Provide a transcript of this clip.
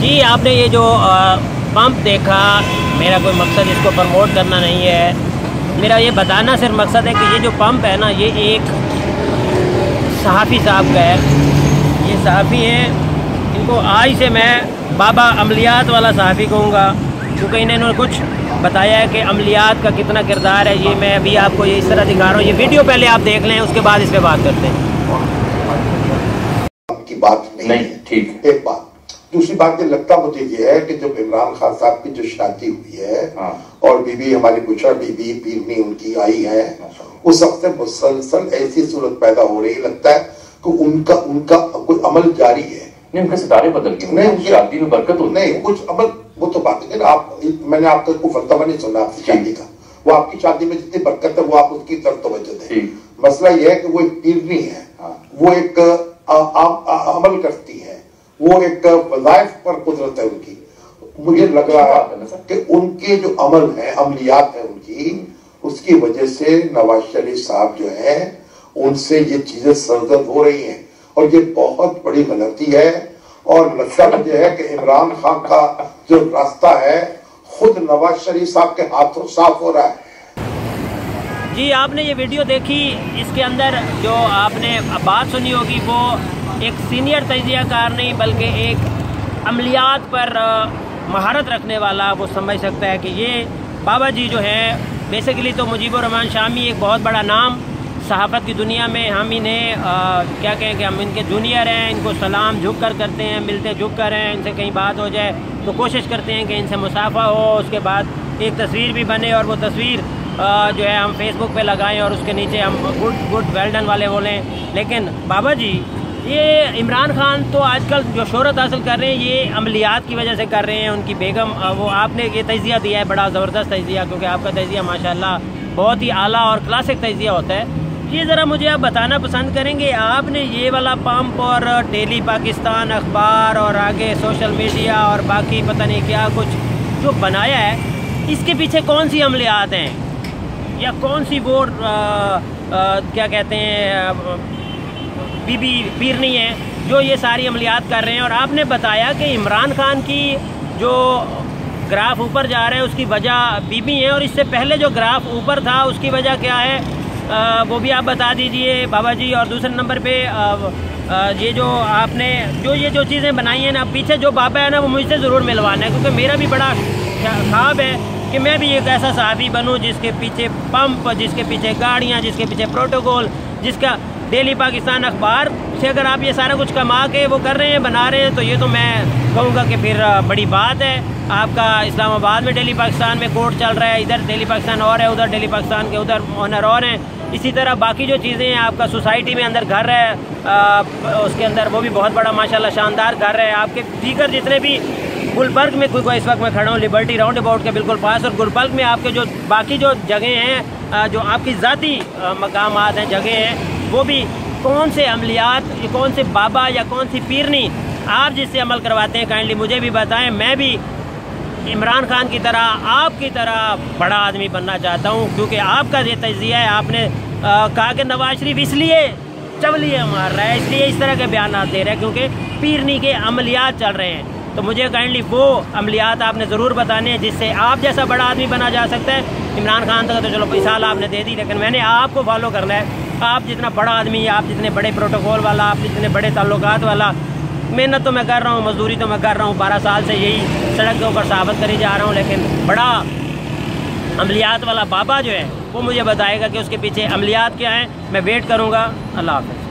जी आपने ये जो पंप देखा, मेरा कोई मकसद इसको प्रमोट करना नहीं है। मेरा ये बताना सिर्फ मकसद है कि ये जो पंप है ना, ये एक सहाफ़ी साहब का है। ये सहाफ़ी हैं, इनको आज से मैं बाबा अमलियात वाला सहाफ़ी कहूँगा, क्योंकि इन्होंने कुछ बताया है कि अमलियात का कितना किरदार है। ये मैं अभी आपको ये इस तरह दिखा रहा हूँ। ये वीडियो पहले आप देख लें, उसके बाद इस पर बात करते हैं। की बात नहीं है, ठीक है। एक बात, दूसरी बात ये लगता मुझे ये है कि जब इमरान खान साहब की जो शादी हुई है और बीबी हमारी बुशरा बीबी पीरनी उनकी आई है, उस वक्त से मुसलसल ऐसी सूरत पैदा हो रही, लगता है कि उनका कोई अमल जारी है। नहीं, उनके सितारे बदल गए, नहीं शादी में बरकत हो नहीं, कुछ अमल, वो तो बात है। आप, मैंने आपका कोई फतवा नहीं सुना आपकी शादी का, वो आपकी शादी में जितनी बरकत है वो आप उसकी तरफ तवज्जो दें। मसला ये है कि वो एक पीरनी है, वो एक अमल करती है, वो एक वज़ाइफ पर कुदरत है उनकी। मुझे लग रहा है कि उनके जो अमल है, अमलियात है उनकी, उसकी वजह से नवाज शरीफ साहब जो है उनसे ये चीजें सरजद हो रही हैं, और ये बहुत बड़ी गलती है। और लगता मुझे है कि इमरान खान का जो रास्ता है खुद नवाज शरीफ साहब के हाथों साफ हो रहा है। जी आपने ये वीडियो देखी, इसके अंदर जो आपने बात सुनी होगी वो एक सीनियर तजियाकार नहीं बल्कि एक अमलियात पर महारत रखने वाला वो समझ सकता है कि ये बाबा जी जो हैं, बेसिकली तो मुजीबुर रहमान शामी एक बहुत बड़ा नाम सहाफ़त की दुनिया में। हम इन्हें क्या कहें कि हम इनके जूनियर हैं, इनको सलाम झुक कर करते हैं, मिलते झुक कर हैं। इनसे कहीं बात हो जाए तो कोशिश करते हैं कि इनसे मुसाफा हो, उसके बाद एक तस्वीर भी बने और वो तस्वीर जो है हम फेसबुक पे लगाएं और उसके नीचे हम गुड वेल डन वाले बोलें। लेकिन बाबा जी, ये इमरान खान तो आजकल जो शोहरत हासिल कर रहे हैं ये अमलियात की वजह से कर रहे हैं। उनकी बेगम, वो आपने ये तजिया दिया है, बड़ा ज़बरदस्त तजिया, क्योंकि आपका तजिया माशाल्लाह बहुत ही आला और क्लासिक तजिया होता है। ये ज़रा मुझे आप बताना पसंद करेंगे, आपने ये वाला पंप और डेली पाकिस्तान अखबार और आगे सोशल मीडिया और बाकी पता नहीं क्या कुछ जो बनाया है, इसके पीछे कौन सी अमलियात हैं या कौन सी वो क्या कहते हैं बीबी पीरनी है जो ये सारी अमलियात कर रहे हैं। और आपने बताया कि इमरान खान की जो ग्राफ ऊपर जा रहा है उसकी वजह बीबी है, और इससे पहले जो ग्राफ ऊपर था उसकी वजह क्या है, वो भी आप बता दीजिए बाबा जी। और दूसरे नंबर पे ये जो आपने ये जो चीज़ें बनाई हैं ना, पीछे जो बाबा है ना वो मुझसे ज़रूर मिलवाना है, क्योंकि मेरा भी बड़ा ख्वाब है कि मैं भी एक ऐसा सहाफ़ी बनूं जिसके पीछे पंप, जिसके पीछे गाड़ियाँ, जिसके पीछे प्रोटोकॉल, जिसका डेली पाकिस्तान अखबार से अगर आप ये सारा कुछ कमा के वो कर रहे हैं, बना रहे हैं, तो ये तो मैं कहूँगा कि फिर बड़ी बात है। आपका इस्लामाबाद में डेली पाकिस्तान में कोर्ट चल रहा है, इधर डेली पाकिस्तान और है, उधर डेली पाकिस्तान के उधर ऑनर और हैं। इसी तरह बाकी जो चीज़ें हैं, आपका सोसाइटी में अंदर घर है, उसके अंदर वो भी बहुत बड़ा माशाल्लाह शानदार घर है। आपके दीगर जितने भी गुलबर्ग में कोई इस वक्त मैं खड़ा हूँ लिबर्टी राउंड अबाउट के बिल्कुल पास, और गुलबर्ग में आपके जो बाकी जो जगह हैं, जो आपकी ज़ाती मकामात हैं, जगह हैं, वो भी कौन से अमलियात, कौन से बाबा या कौन सी पीरनी आप जिससे अमल करवाते हैं, काइंडली मुझे भी बताएं। मैं भी इमरान खान की तरह, आपकी तरह बड़ा आदमी बनना चाहता हूँ, क्योंकि आपका ये तजिया है। आपने कहा कि नवाज शरीफ इसलिए चवलियाँ मार रहा है, इसलिए इस तरह के बयान दे रहे हैं क्योंकि पीरनी के अमलियात चल रहे हैं। तो मुझे काइंडली वो अमलियात आपने ज़रूर बताने हैं जिससे आप जैसा बड़ा आदमी बना जा सकता है। इमरान खान तक तो चलो मिसाल आपने दे दी, लेकिन मैंने आपको फॉलो करना है। आप जितना बड़ा आदमी, आप जितने बड़े प्रोटोकॉल वाला, आप जितने बड़े ताल्लुकात वाला, मेहनत तो मैं कर रहा हूँ, मजदूरी तो मैं कर रहा हूँ, 12 साल से यही सड़क के ऊपर साबित करी जा रहा हूँ, लेकिन बड़ा अमलियात वाला बाबा जो है वो मुझे बताएगा कि उसके पीछे अमलियात क्या है। मैं वेट करूँगा। अल्लाह हाफ़िज़।